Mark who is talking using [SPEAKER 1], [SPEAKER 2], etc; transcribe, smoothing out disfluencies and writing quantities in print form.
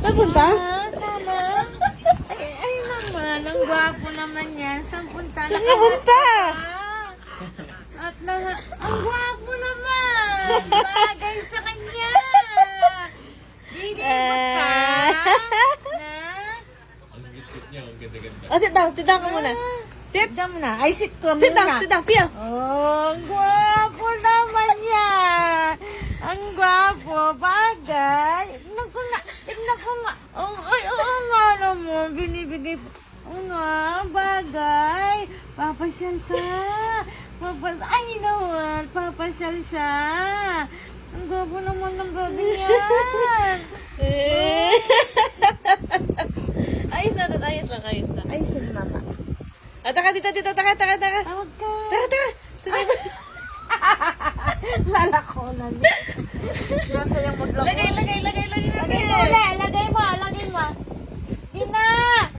[SPEAKER 1] Nagpunta?
[SPEAKER 2] Sana. Ay naman, ang gwapo naman yan. Saan punta?
[SPEAKER 1] Nagpunta!
[SPEAKER 2] At lahat, ang gwapo naman. Bagay sa kanya. Dilipot ka.
[SPEAKER 1] Oh, sit down ka muna.
[SPEAKER 2] Sit down na. Ay, sit ka
[SPEAKER 1] Sit
[SPEAKER 2] muna.
[SPEAKER 1] down, Pia.
[SPEAKER 2] Oh, ang gwapo naman yan. Ang gwapo, bagay. Tignan ko nga. Oh, ay, oo nga naman. Binibigay po. Oo nga, bagay. Papasyal ka. Ay naman, papasyal siya. Ang gwapo naman ng gabi yan.
[SPEAKER 1] Ayos na, ayos lang.
[SPEAKER 2] Ay, sige mama.
[SPEAKER 1] Ah, taka.
[SPEAKER 2] Tawag ka.
[SPEAKER 1] Taka.
[SPEAKER 2] Lalako na. Nasa yung maglako.
[SPEAKER 1] Lagay